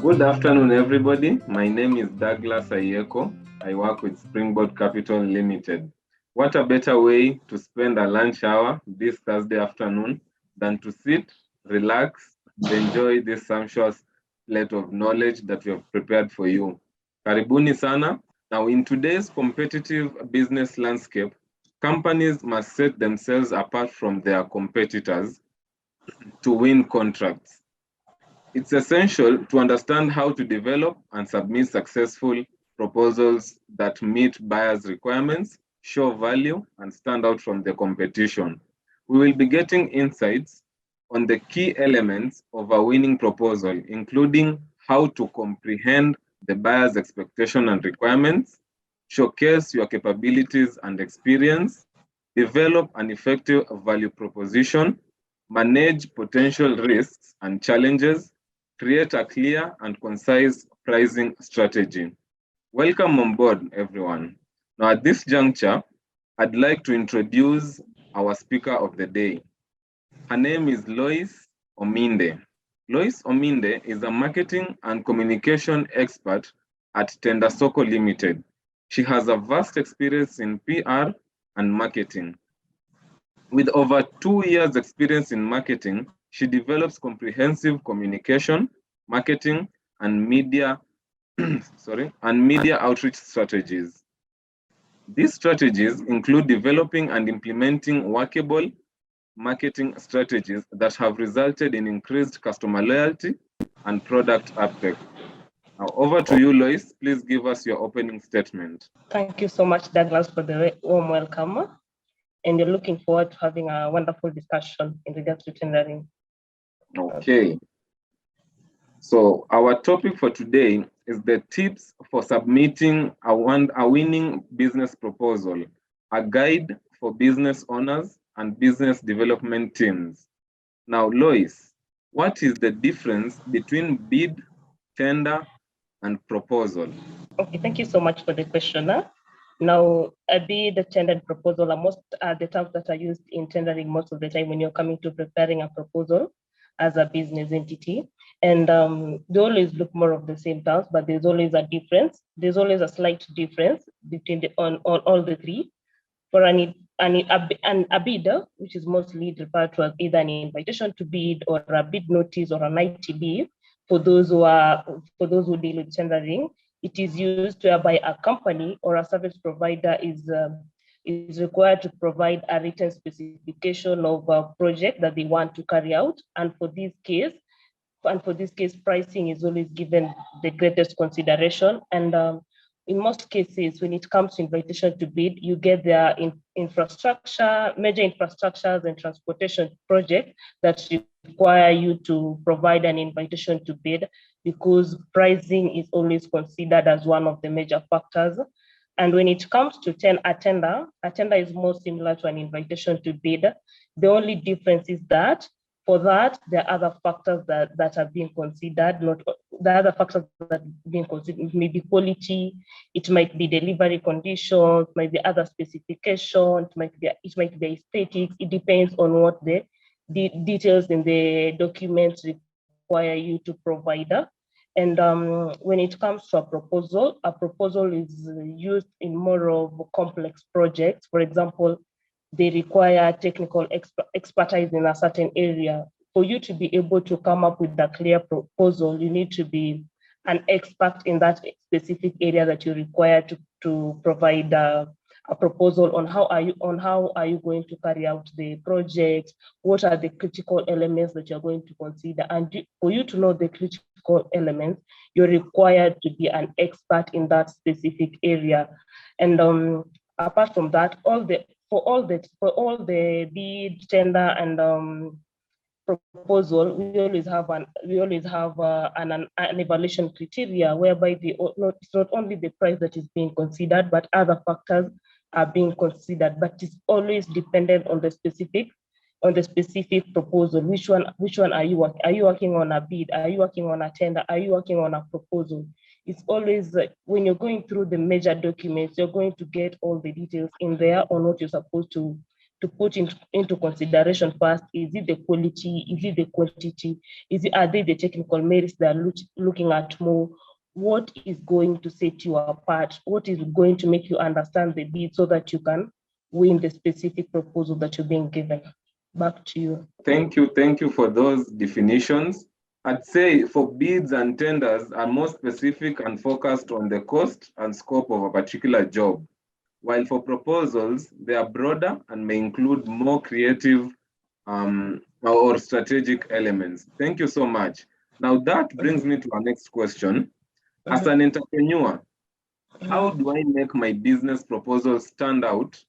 Good afternoon, everybody. My name is Douglas Ayeko. I work with Springboard Capital Limited. What a better way to spend a lunch hour this Thursday afternoon than to sit, relax, and enjoy this sumptuous plate of knowledge that we have prepared for you. Karibuni sana. Now, in today's competitive business landscape, companies must set themselves apart from their competitors to win contracts. It's essential to understand how to develop and submit successful proposals that meet buyers' requirements, show value, and stand out from the competition. We will be getting insights on the key elements of a winning proposal, including how to comprehend the buyer's expectation and requirements, showcase your capabilities and experience, develop an effective value proposition, manage potential risks and challenges, create a clear and concise pricing strategy. Welcome on board, everyone. Now, at this juncture, I'd like to introduce our speaker of the day. Her name is Loice Ominde. Loice Ominde is a marketing and communication expert at Tender Soko Limited. She has a vast experience in PR and marketing. With over 2 years experience in marketing, she develops comprehensive communication, marketing, and media outreach strategies. These strategies include developing and implementing workable marketing strategies that have resulted in increased customer loyalty and product uptake. Now, over to you, Loice. Please give us your opening statement. Thank you so much, Douglas, for the warm welcome. And we're looking forward to having a wonderful discussion in regards to tendering. Okay. So our topic for today is the tips for submitting a winning business proposal, a guide for business owners and business development teams. Now, Loice, what is the difference between bid, tender, and proposal? Okay, thank you so much for the question. Now, a bid, tender, and proposal are most the terms that are used in tendering most of the time when you're coming to preparing a proposal as a business entity. And they always look more of the same terms, but there's always a difference. There's always a slight difference between on all the three. For a bidder, which is mostly referred to as either an invitation to bid or a bid notice or an ITB, for those who deal with tendering, it is used whereby a company or a service provider is required to provide a written specification of a project that they want to carry out. And for this case, pricing is always given the greatest consideration. And in most cases, when it comes to invitation to bid, you get their infrastructure, major infrastructures and transportation projects that require you to provide an invitation to bid, because pricing is always considered as one of the major factors. And when it comes to a tender is more similar to an invitation to bid. The only difference is that for that, there are other factors that are being considered. The other factors that are being considered may be quality, it might be delivery conditions, might be other specifications, it might be aesthetics. It depends on what the details in the documents require you to provide. And when it comes to a proposal is used in more of complex projects. For example, they require technical expertise in a certain area. For you to be able to come up with a clear proposal, you need to be an expert in that specific area that you require to provide a proposal on how are you going to carry out the project, what are the critical elements that you're going to consider. And for you to know the critical elements, you're required to be an expert in that specific area. And apart from that, for all the bid, tender, and proposal, we always have an evaluation criteria whereby it's not only the price that is being considered, but other factors are being considered. But it's always dependent on the specific proposal. Which one are you working? Are you working on a bid? Are you working on a tender? Are you working on a proposal? It's always when you're going through the major documents, you're going to get all the details in there on what you're supposed to to put into consideration first. Is it the quality? Is it the quantity? Are they the technical merits that are looking at more? What is going to set you apart? What is going to make you understand the bid so that you can win the specific proposal that you're being given? Back to you. Thank you for those definitions. I'd say for bids and tenders are more specific and focused on the cost and scope of a particular job, while for proposals, they are broader and may include more creative or strategic elements. Thank you so much. Now that brings me to our next question. As an entrepreneur, how do I make my business proposal stand out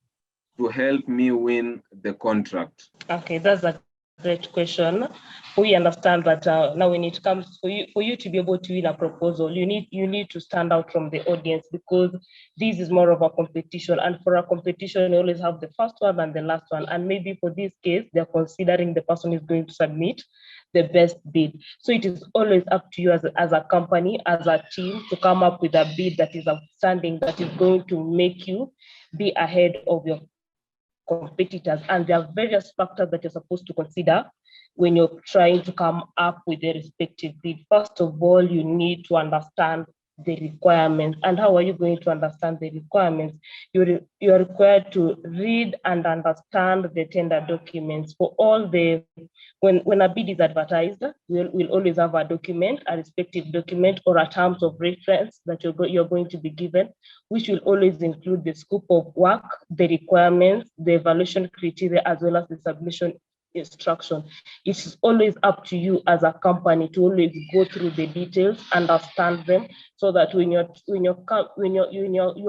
to help me win the contract? Okay, that's a great question. We understand that now when it comes for you to be able to win a proposal, you need to stand out from the audience, because this is more of a competition. And for a competition, you always have the first one and the last one. And maybe for this case, they're considering the person is going to submit the best bid. So it is always up to you as a company, as a team, to come up with a bid that is outstanding, that is going to make you be ahead of your competitors. And there are various factors that you're supposed to consider when you're trying to come up with a respective bid. First of all, you need to understand the requirements. And how are you going to understand the requirements? You're required to read and understand the tender documents. For all the, when a bid is advertised, we'll always have a document, a respective document, or a terms of reference that you're going to be given, which will always include the scope of work, the requirements, the evaluation criteria, as well as the submission instruction. It's always up to you as a company to always go through the details, understand them, so that when you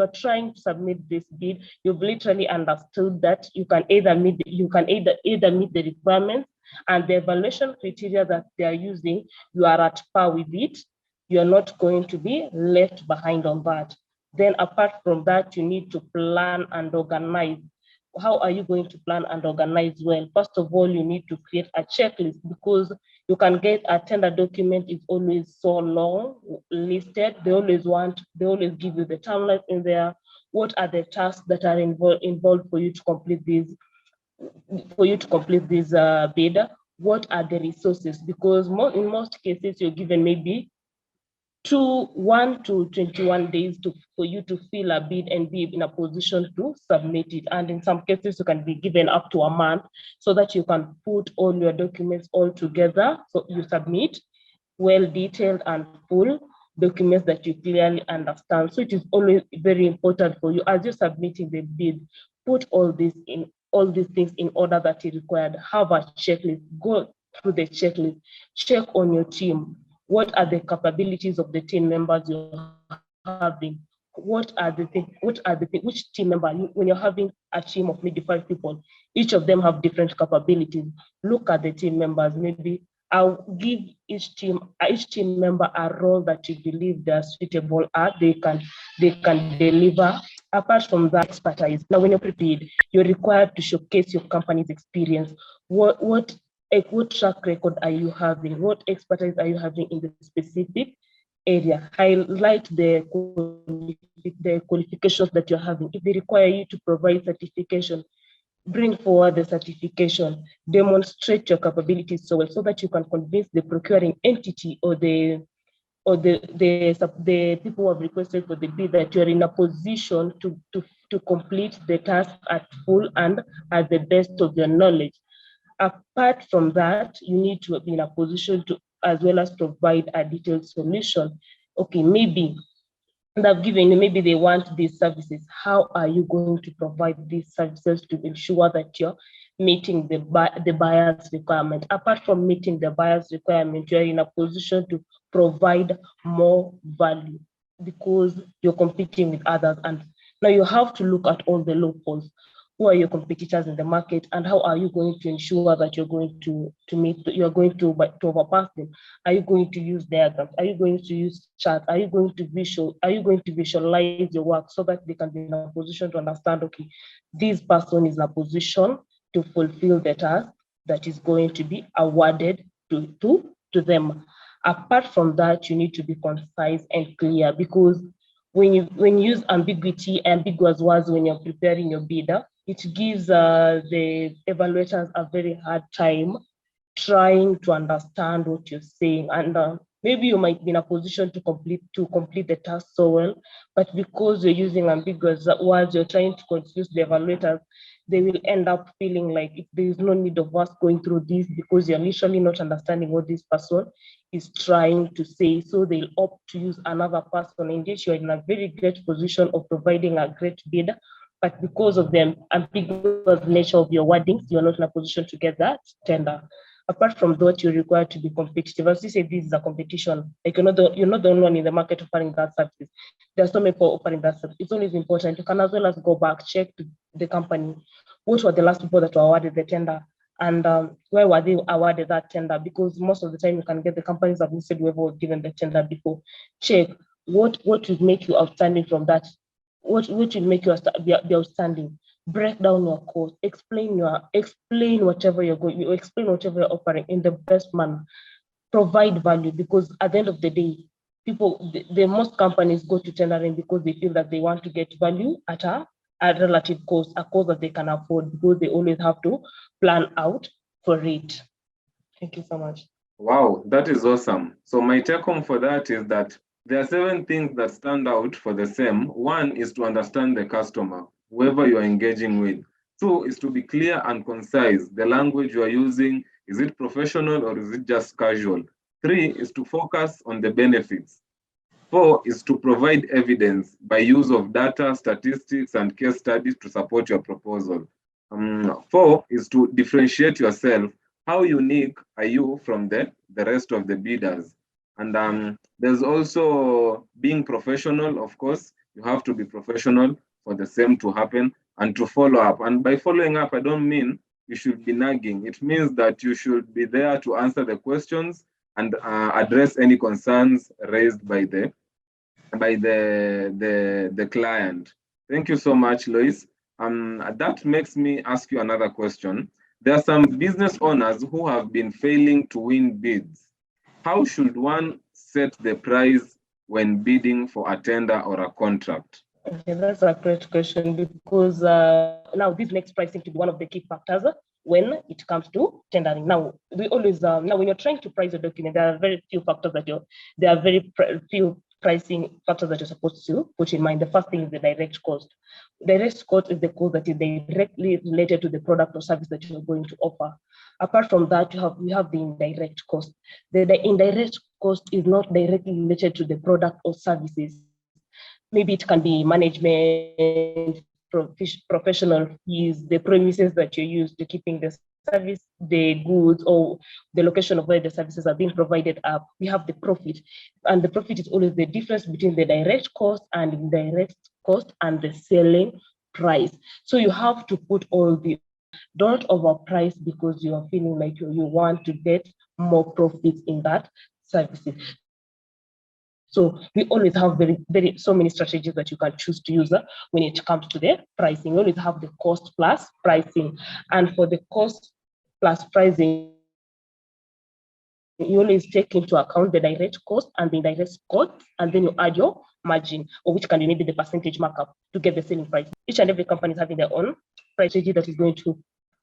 are trying to submit this bid, you've literally understood that you can either meet the requirements and the evaluation criteria that they are using. You are at par with it. You are not going to be left behind on that. Then apart from that, you need to plan and organize. How are you going to plan and organize well? First of all, you need to create a checklist, because you can get a tender document is always so long listed. They always give you the timeline in there. What are the tasks that are involved for you to complete this bid? What are the resources? Because in most cases, you're given maybe 1 to 21 days for you to fill a bid and be in a position to submit it. And in some cases, you can be given up to a month, so that you can put all your documents all together. So you submit well-detailed and full documents that you clearly understand. So it is always very important for you, as you're submitting the bid, put all these things in order that is required. Have a checklist. Go through the checklist. Check on your team. What are the capabilities of the team members you're having? Which team member, when you're having a team of maybe 5 people, each of them have different capabilities. Look at the team members. Maybe I'll give each team member a role that you believe they're suitable at, they can deliver. Apart from that, expertise. Now, when you're prepared, you're required to showcase your company's experience. What track record are you having? What expertise are you having in the specific area? Highlight the qualifications that you're having. If they require you to provide certification, bring forward the certification. Demonstrate your capabilities so well, so that you can convince the procuring entity or the people who have requested for the bid that you're in a position to complete the task at full and at the best of your knowledge. Apart from that, you need to be in a position to as well as provide a detailed solution. Okay, maybe they've given you, maybe they want these services. How are you going to provide these services to ensure that you're meeting the buyer's requirement? Apart from meeting the buyer's requirement, you're in a position to provide more value, because you're competing with others. And now you have to look at all the loopholes. Who are your competitors in the market, and how are you going to ensure that you're going to overpass them? Are you going to use diagrams? Are you going to use charts? Are you going to visualize your work, so that they can be in a position to understand, okay, this person is in a position to fulfill the task that is going to be awarded to them. Apart from that, you need to be concise and clear, because when you use ambiguous words when you're preparing your bid, it gives the evaluators a very hard time trying to understand what you're saying. And maybe you might be in a position to complete the task so well, but because you're using ambiguous words, you're trying to confuse the evaluators, they will end up feeling like there is no need of us going through this because you're literally not understanding what this person is trying to say. So they'll opt to use another person. Indeed, you're in a very great position of providing a great bid, but because of the ambiguous nature of your wordings, you're not in a position to get that tender. Apart from that, you're required to be competitive. As you say, this is a competition. Like you're not the only one in the market offering that service. There are so many people offering that service. It's always important. You can as well as go back, check the company. What were the last people that were awarded the tender? And where were they awarded that tender? Because most of the time you can get the companies have listed whoever was given the tender before. Check what would make you outstanding from that. What will make you be outstanding? Break down your course, explain whatever you're offering in the best manner. Provide value, because at the end of the day, the most companies go to tendering because they feel that they want to get value at a relative cost, a cost that they can afford, because they always have to plan out for it. Thank you so much. Wow, that is awesome. So my take home for that is that there are 7 things that stand out for the same. 1 is to understand the customer, whoever you are engaging with. 2 is to be clear and concise. The language you are using, is it professional or is it just casual? 3 is to focus on the benefits. 4 is to provide evidence by use of data, statistics, and case studies to support your proposal. 4 is to differentiate yourself. How unique are you from the rest of the bidders? And there's also being professional, of course. You have to be professional for the same to happen and to follow up. And by following up, I don't mean you should be nagging. It means that you should be there to answer the questions and address any concerns raised by the client. Thank you so much, Loice. That makes me ask you another question. There are some business owners who have been failing to win bids. How should one set the price when bidding for a tender or a contract? Okay, that's a great question, because now this makes pricing to be one of the key factors when it comes to tendering. Now, we always now when you're trying to price a document, there are very few factors few pricing factors that you're supposed to put in mind. The first thing is the direct cost. Direct cost is the cost that is directly related to the product or service that you're going to offer. Apart from that, we have the indirect cost. The indirect cost is not directly related to the product or services. Maybe it can be management, professional fees, the premises that you use to keeping the service, the goods, or the location of where the services are being provided up. We have the profit, and the profit is always the difference between the direct cost and indirect cost and the selling price. So you have to put all the, don't overprice because you are feeling like you want to get more profits in that services. So we always have so many strategies that you can choose to use when it comes to the pricing. We always have the cost plus pricing. And for the cost plus pricing, you always take into account the direct cost and the indirect cost, and then you add your margin, or which can be maybe the percentage markup to get the selling price. Each and every company is having their own price strategy that is going to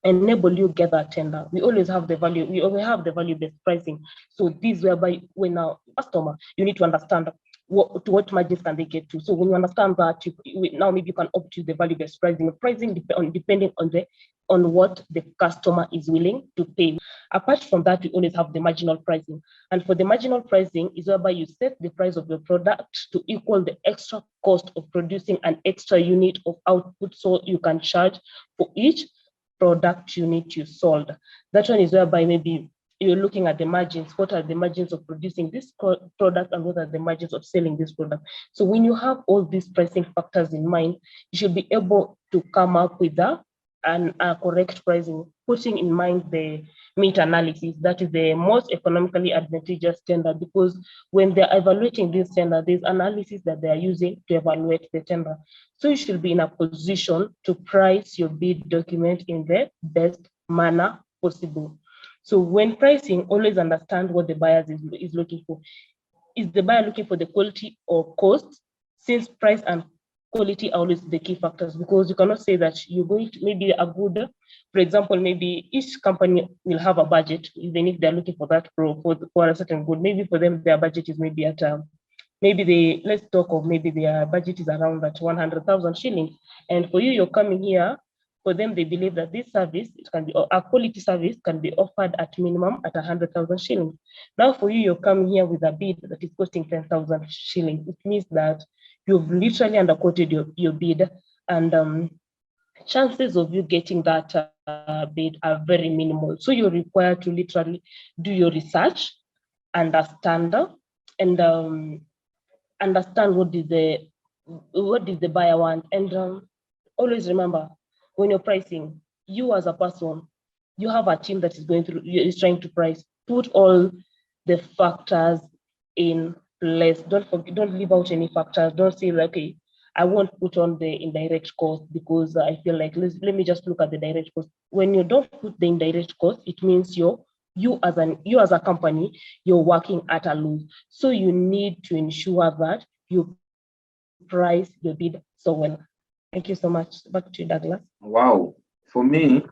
enable you get that tender. We always have the value. We always have the value-based pricing. So this whereby when a customer, you need to understand what margins can they get to. So when you understand that, now maybe you can opt to the value-based pricing. Pricing depending on what the customer is willing to pay. Apart from that, we always have the marginal pricing. And for the marginal pricing is whereby you set the price of your product to equal the extra cost of producing an extra unit of output, so you can charge for each product unit you sold. That one is whereby maybe you're looking at the margins. What are the margins of producing this product, and what are the margins of selling this product? So when you have all these pricing factors in mind, you should be able to come up with a correct pricing, putting in mind the meat analysis. That is the most economically advantageous tender, because when they're evaluating this tender, there's analysis that they are using to evaluate the tender. So you should be in a position to price your bid document in the best manner possible. So when pricing, always understand what the buyer is looking for. Is the buyer looking for the quality or cost? Since price and quality are always the key factors, because you cannot say that you're going to maybe a good, for example, maybe each company will have a budget, even if they're looking for that for a certain good. Maybe for them, their budget is maybe at let's talk of maybe their budget is around that 100,000 shillings. And for you, you're coming here, for them, they believe that this service, it can be a quality service, can be offered at minimum at 100,000 shillings. Now, for you, you're coming here with a bid that is costing 10,000 shillings. It means that you've literally underquoted your bid, and chances of you getting that bid are very minimal. So you're required to literally do your research, understand, and understand what did the buyer want, and always remember, when you're pricing, you as a person, you have a team that is trying to price. Put all the factors in place. Don't leave out any factors. Don't say like, okay, I won't put on the indirect cost because I feel like let me just look at the direct cost. When you don't put the indirect cost, it means you as a company, you're working at a loss. So you need to ensure that you price your bid so well. Thank you so much. Back to you, Douglas. Wow. For me,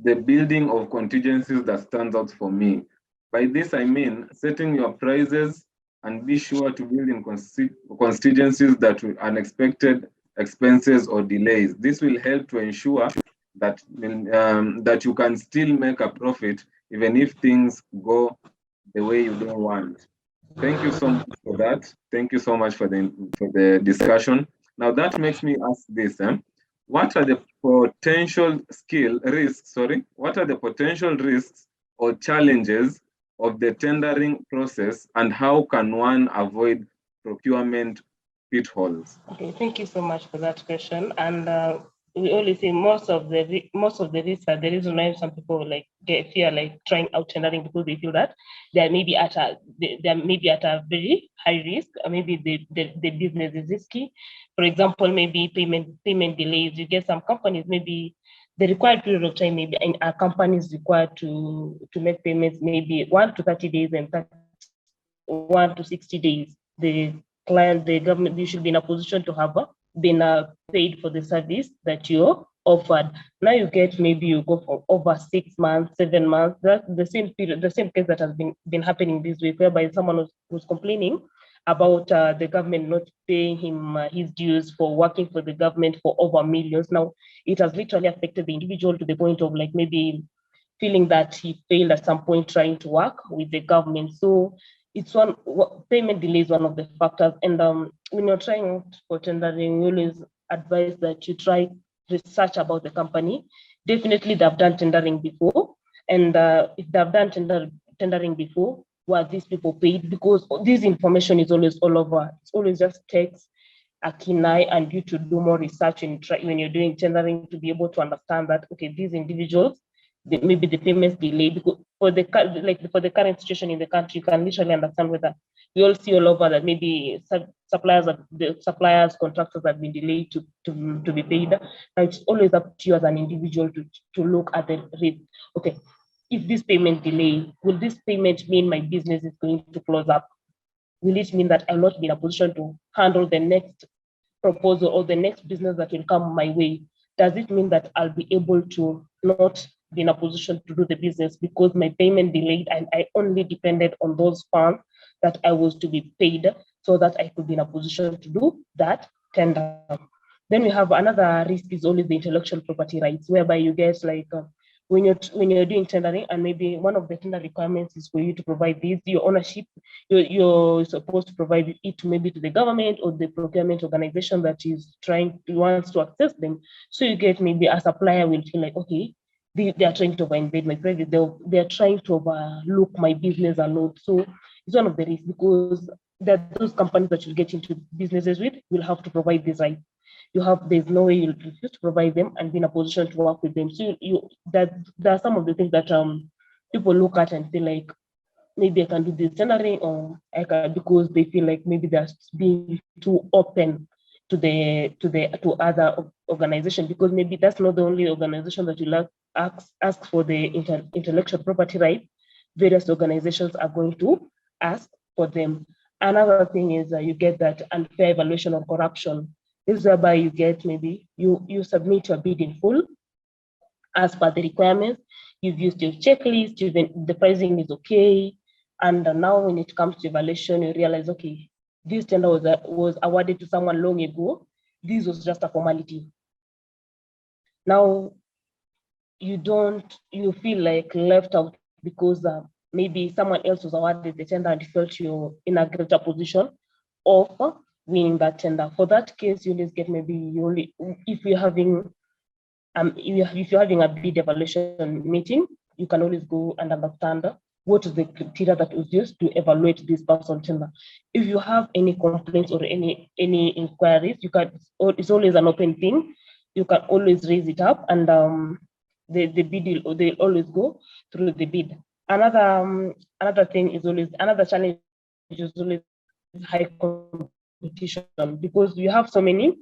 the building of contingencies that stands out for me. By this, I mean setting your prices and be sure to build in contingencies that will unexpected expenses or delays. This will help to ensure that that you can still make a profit even if things go the way you don't want. Thank you so much for that. Thank you so much for the discussion. Now that makes me ask this: what are the potential What are the potential risks or challenges of the tendering process, and how can one avoid procurement pitfalls? Okay, thank you so much for that question. And we always say most of the risks are the reason why some people like get fear like trying out tendering, because they feel that they may be at a very high risk, or maybe the business is risky. For example, maybe payment delays. You get some companies, maybe the required period of time, maybe a company is required to make payments maybe 1 to 30 days and 1 to 60 days. The government, you should be in a position to have been paid for the service that you're offered. Now you get, maybe you go for over 6 months, 7 months. That's the same period, the same case that has been happening this week, whereby someone was complaining about the government not paying him his dues for working for the government for over millions. Now it has literally affected the individual to the point of like maybe feeling that he failed at some point trying to work with the government. So it's payment delay is one of the factors. And when you're trying for tendering, we always advise that you try research about the company. Definitely they've done tendering before. And if they've done tendering before, were these people paid? Because this information is always all over. It always just takes a keen eye and you to do more research when you're doing tendering, to be able to understand that, okay, these individuals, maybe the payments delay, because for the current situation in the country, you can literally understand whether we all see all over that maybe suppliers, contractors have been delayed to be paid. And it's always up to you as an individual to look at the risk. Okay, if this payment delay, will this payment mean my business is going to close up? Will it mean that I'll not be in a position to handle the next proposal or the next business that will come my way? Does it mean that I'll be able to not be in a position to do the business because my payment delayed and I only depended on those funds that I was to be paid so that I could be in a position to do that tender? Then we have another risk is always the intellectual property rights, whereby you get like when you're doing tendering, and maybe one of the tender requirements is for you to provide your ownership. You're supposed to provide it maybe to the government or the procurement organization that wants to access them. So you get, maybe a supplier will feel like, okay, they are trying to invade my privacy. They're trying to overlook my business a lot. So it's one of the risks, because those companies that you get into businesses with will have to provide these rights. There's no way you'll refuse to provide them and be in a position to work with them. So there are some of the things that people look at and feel like, maybe I can do this tendering, or I can, because they feel like maybe they're being too open to other organizations, because maybe that's not the only organization that will ask for the intellectual property right. Various organizations are going to ask for them. Another thing is you get that unfair evaluation or corruption. This is whereby you get maybe you submit your bid in full as per the requirements. You've used your checklist, the pricing is okay. And now when it comes to evaluation, you realize, okay, this tender was awarded to someone long ago. This was just a formality. Now you feel like left out because maybe someone else was awarded the tender and you felt you're in a greater position of winning that tender. For that case, you always get if you're having a bid evaluation meeting, you can always go and understand what is the criteria that was used to evaluate this person tender. If you have any complaints or any inquiries, it's always an open thing. You can always raise it up, and the bid they'll always go through the bid. Another thing is always another challenge is always high competition, because you have so many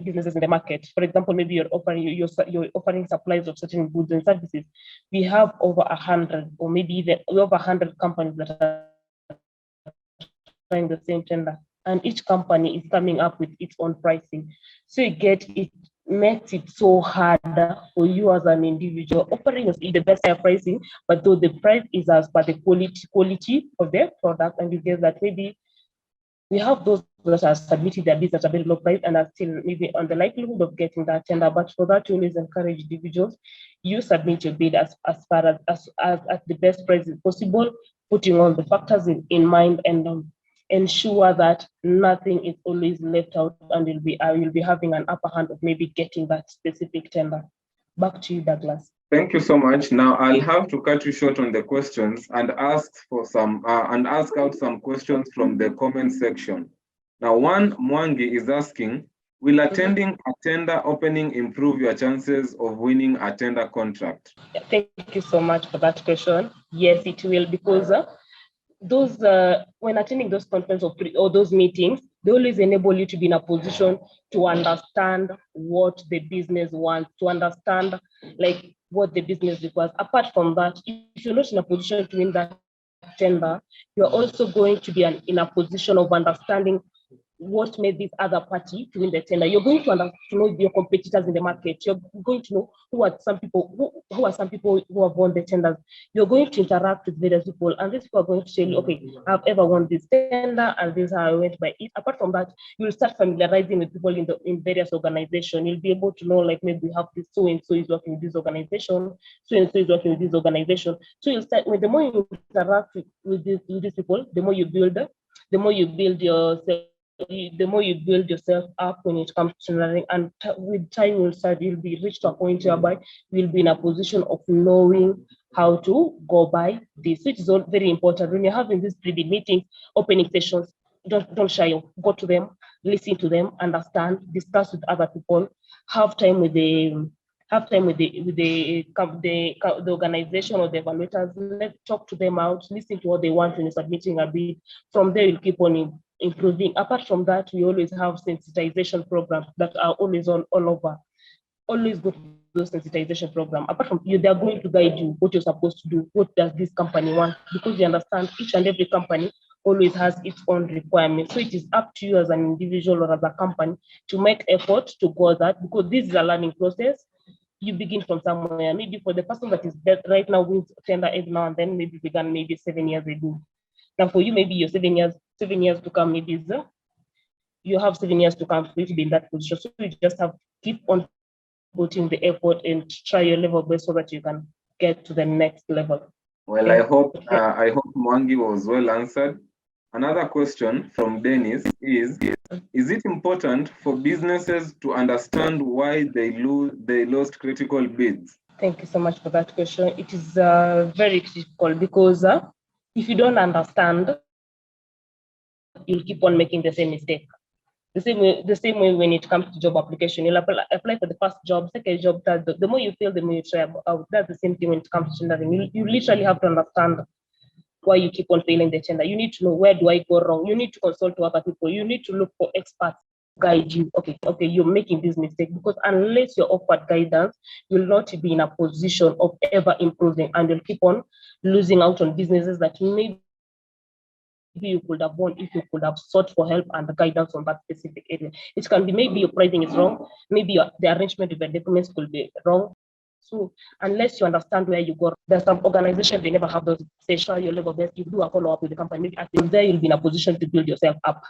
businesses in the market. For example, maybe you're offering supplies of certain goods and services. We have over 100 or maybe even over 100 companies that are trying the same tender, and each company is coming up with its own pricing. So it makes it so hard for you as an individual offering the best pricing, but though the price is as per the quality of their product, and you get that maybe we have those that are submitting their bids at a very low price and are still maybe on the likelihood of getting that tender. But for that, you always encourage individuals, you submit your bid as far as the best price possible, putting all the factors in mind, and ensure that nothing is always left out, and you'll be having an upper hand of maybe getting that specific tender. Back to you, Douglas. Thank you so much. Now I'll have to cut you short on the questions and ask out some questions from the comment section. Now, one Mwangi is asking, will attending a tender opening improve your chances of winning a tender contract? Thank you so much for that question. Yes, it will, because when attending those conferences or those meetings, they always enable you to be in a position to understand what the business wants, to understand like what the business requires. Apart from that, if you're not in a position to win that tender, you're also going to be in a position of understanding what made this other party to win the tender. You're going to know your competitors in the market. You're going to know who are some people who have won the tenders. You're going to interact with various people, and these people are going to tell you, okay, I've ever won this tender, and this is how I went by it. Apart from that, you'll start familiarizing with people in various organizations. You'll be able to know, like, maybe we have this so and so is working with this organization, so and so is working with this organization. So you'll start the more you interact with these people, the more you build yourself up when it comes to learning, and with time you'll be reached to a point whereby you'll be in a position of knowing how to go by this, which is all very important. When you're having these pre-bid meetings, opening sessions, don't shy off. Go to them, listen to them, understand, discuss with other people, have time with the organization or the evaluators. Let's talk to them out, listen to what they want when you're submitting a bid. From there, you'll keep on improving. Apart from that, we always have sensitization programs that are always on all over. Always go to those sensitization programs. Apart from you, they're going to guide you what you're supposed to do. What does this company want? Because you understand each and every company always has its own requirements. So it is up to you as an individual or as a company to make effort to go that, because this is a learning process. You begin from somewhere. Maybe for the person that is right now wins tender every now and then, maybe began 7 years ago. Now for you, maybe you're 7 years to come, maybe you have 7 years to come for you to be in that position. So you just have to keep on putting the effort and try your level best so that you can get to the next level. Well, I hope Mwangi was well answered. Another question from Dennis is it important for businesses to understand why they lost critical bids? Thank you so much for that question. It is very critical, because if you don't understand, you'll keep on making the same mistake. The same way when it comes to job application, you'll apply for the first job, second job, third. The more you fail, the more you try out. That's the same thing when it comes to tendering. You literally have to understand why you keep on failing the tender. You need to know, where do I go wrong? You need to consult to other people. You need to look for experts to guide you. Okay, you're making this mistake, because unless you're offered guidance, you'll not be in a position of ever improving, and you'll keep on losing out on businesses that maybe you could have won if you could have sought for help and guidance on that specific area. It can be maybe your pricing is wrong, maybe the arrangement of the documents could be wrong. So unless you understand where you go, there's some organizations, they never have those, say, show your level best, you do a follow-up with the company, maybe after there you'll be in a position to build yourself up.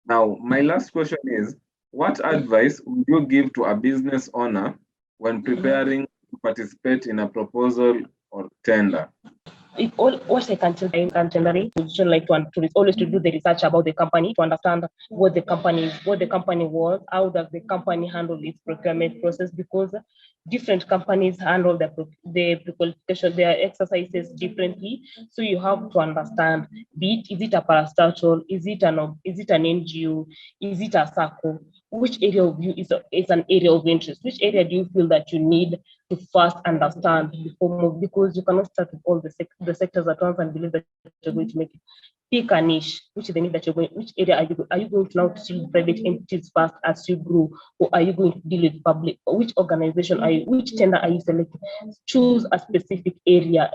Now, my last question is, what advice would you give to a business owner when preparing to participate in a proposal or tender? What I can tell in tendering position like to is always to do the research about the company, to understand what the company is, what the company was, how does the company handle its procurement process, because different companies handle the pre-qualification, their exercises differently. So you have to understand, is it a parastatal, is it an NGO, is it a circle? Which area of you is an area of interest? Which area do you feel that you need to first understand before move? Because you cannot start with all the sectors at once and believe that you're going to make it. Pick a niche, which is the need that you're going. Which area are you going to now deal with private entities first as you grow, or are you going to deal with public? Or which organization are you? Which tender are you selecting? Choose a specific area.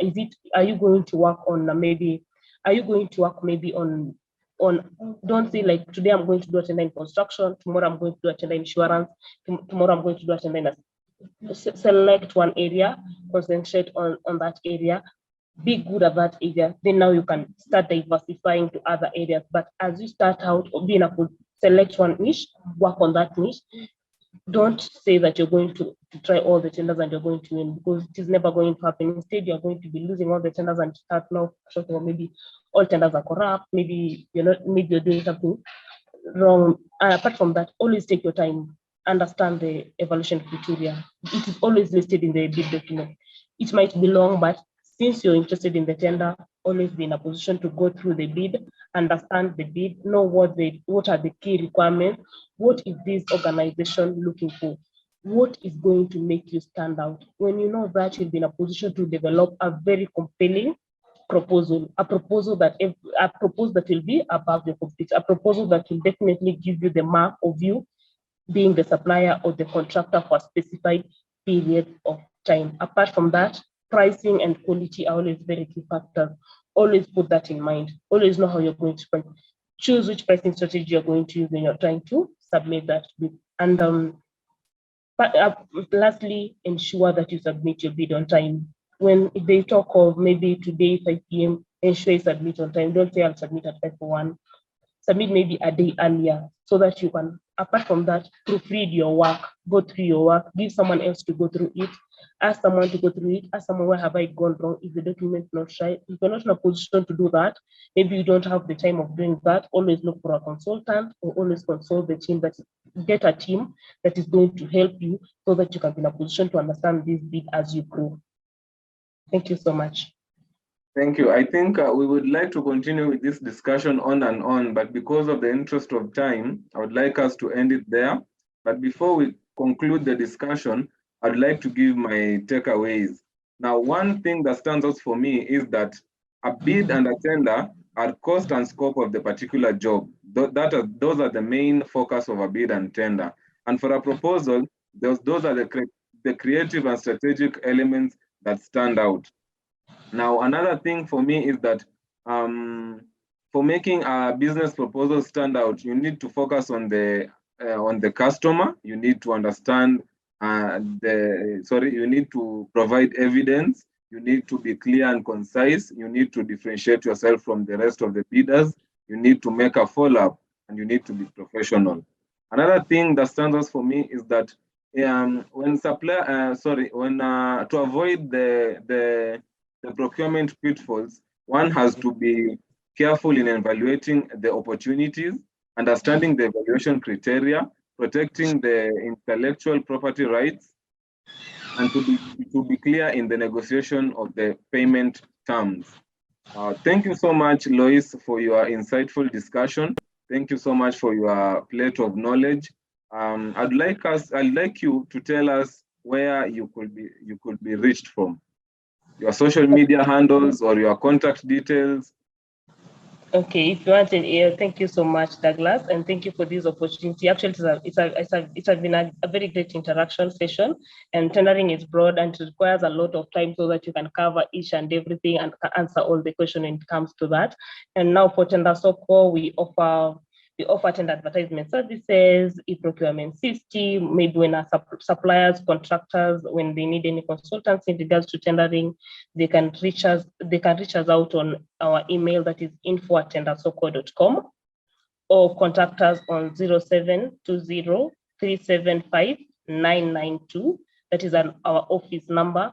Are you going to work on maybe? Are you going to work maybe on? Don't say like today I'm going to do a tender in construction, tomorrow I'm going to do a tender in insurance, tomorrow I'm going to do a tender in select one area, concentrate on that area, be good at that area, then now you can start diversifying to other areas. But as you start out, being a good, select one niche, work on that niche. Don't say that you're going to try all the tenders and you're going to win, because it is never going to happen. Instead, you're going to be losing all the tenders and start now shouting, maybe all tenders are corrupt, maybe you're doing something wrong. Apart from that, always take your time, understand the evaluation criteria. It is always listed in the bid document. It might be long, but since you're interested in the tender, always be in a position to go through the bid, understand the bid, know what are the key requirements, what is this organization looking for, what is going to make you stand out. When you know that, you'll be in a position to develop a very compelling proposal, a proposal that will be above the competition, a proposal that will definitely give you the mark of you being the supplier or the contractor for a specified period of time. Apart from that, pricing and quality are always very key factors. Always put that in mind. Always know how you're going to price. Choose which pricing strategy you're going to use when you're trying to submit that bid. And lastly, ensure that you submit your bid on time. When they talk of maybe today 5 p.m., ensure you submit on time. Don't say I'll submit at 5:01. Submit maybe a day earlier so that you can, apart from that, proofread your work, go through your work, give someone else to go through it, ask someone to go through it, ask someone, where have I gone wrong? Is the document not right? If you're not in a position to do that, maybe you don't have the time of doing that, always look for a consultant or always consult the team, get a team that is going to help you so that you can be in a position to understand this bid as you grow. Thank you so much. Thank you. I think we would like to continue with this discussion on and on, but because of the interest of time, I would like us to end it there. But before we conclude the discussion, I'd like to give my takeaways. Now, one thing that stands out for me is that a bid and a tender are cost and scope of the particular job. Those are the main focus of a bid and tender. And for a proposal, those are the creative and strategic elements that stand out. Now, another thing for me is that for making a business proposal stand out, you need to focus on the customer. You need to understand you need to provide evidence. You need to be clear and concise. You need to differentiate yourself from the rest of the bidders. You need to make a follow-up, and you need to be professional. Another thing that stands out for me is that to avoid the procurement pitfalls, one has to be careful in evaluating the opportunities, understanding the evaluation criteria, protecting the intellectual property rights, and to be clear in the negotiation of the payment terms. Thank you so much, Loice, for your insightful discussion. Thank you so much for your plate of knowledge. I'd like you to tell us where you could be reached from. Your social media handles or your contact details. Okay, if you want to, thank you so much, Douglas, and thank you for this opportunity. Actually, it's been a very great interaction session, and tendering is broad and it requires a lot of time so that you can cover each and everything and answer all the questions when it comes to that. And now for Tender Soko, we offer tender advertisement services, e-procurement system, maybe when our suppliers, contractors, when they need any consultancy in regards to tendering, they can reach us out on our email, that is info@tendersoko.com, or contact us on 0720 375 992. That is our office number.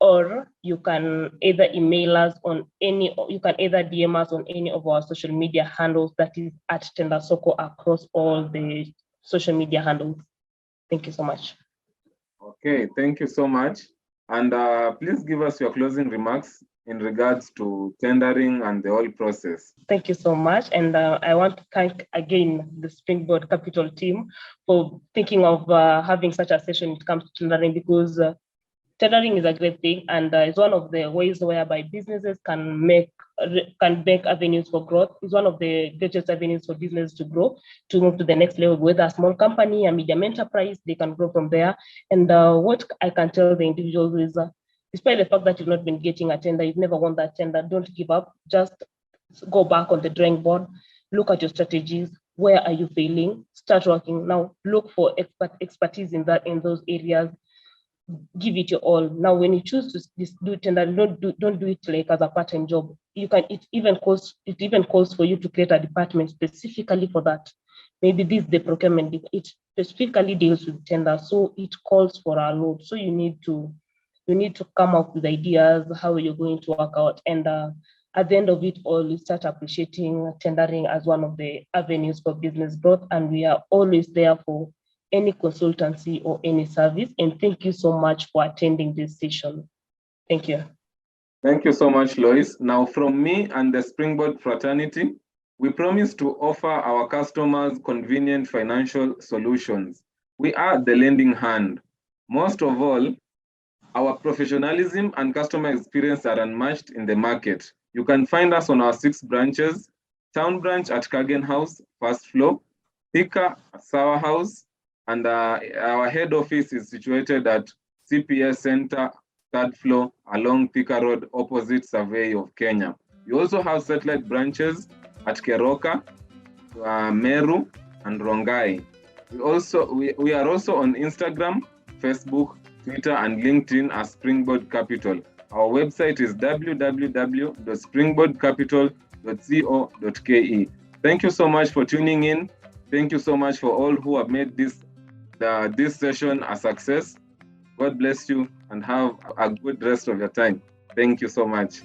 Or you can either email us on you can either DM us on any of our social media handles, that is @Tender Soko across all the social media handles. Thank you so much. Okay, thank you so much. And please give us your closing remarks in regards to tendering and the whole process. Thank you so much. And I want to thank again the Springboard Capital team for thinking of having such a session when it comes to tendering, because tendering is a great thing, and it's one of the ways whereby businesses can make avenues for growth. It's one of the greatest avenues for business to grow, to move to the next level. Whether a small company, a medium enterprise, they can grow from there. And what I can tell the individuals is, despite the fact that you've not been getting a tender, you've never won that tender, don't give up. Just go back on the drawing board, look at your strategies. Where are you failing? Start working now. Look for expertise in those areas. Give it your all. Now, when you choose to do tender, don't do it like as a part-time job. It even calls for you to create a department specifically for that. Maybe this is the procurement. It specifically deals with tender, so it calls for a load. So you need to come up with ideas how you're going to work out, and at the end of it all, you start appreciating tendering as one of the avenues for business growth. And we are always there for any consultancy or any service. And thank you so much for attending this session. Thank you. Thank you so much, Loice. Now, from me and the Springboard fraternity, we promise to offer our customers convenient financial solutions. We are the lending hand. Most of all, our professionalism and customer experience are unmatched in the market. You can find us on our 6 branches: Town Branch at Kagen House, 1st floor, Thika at Sour House, and our head office is situated at CPS Center, 3rd floor, along Thika Road, opposite Survey of Kenya. We also have satellite branches at Keroka, Meru, and Rongai. We are also on Instagram, Facebook, Twitter, and LinkedIn as Springboard Capital. Our website is www.springboardcapital.co.ke. Thank you so much for tuning in. Thank you so much for all who have made this session a success. God bless you and have a good rest of your time. Thank you so much.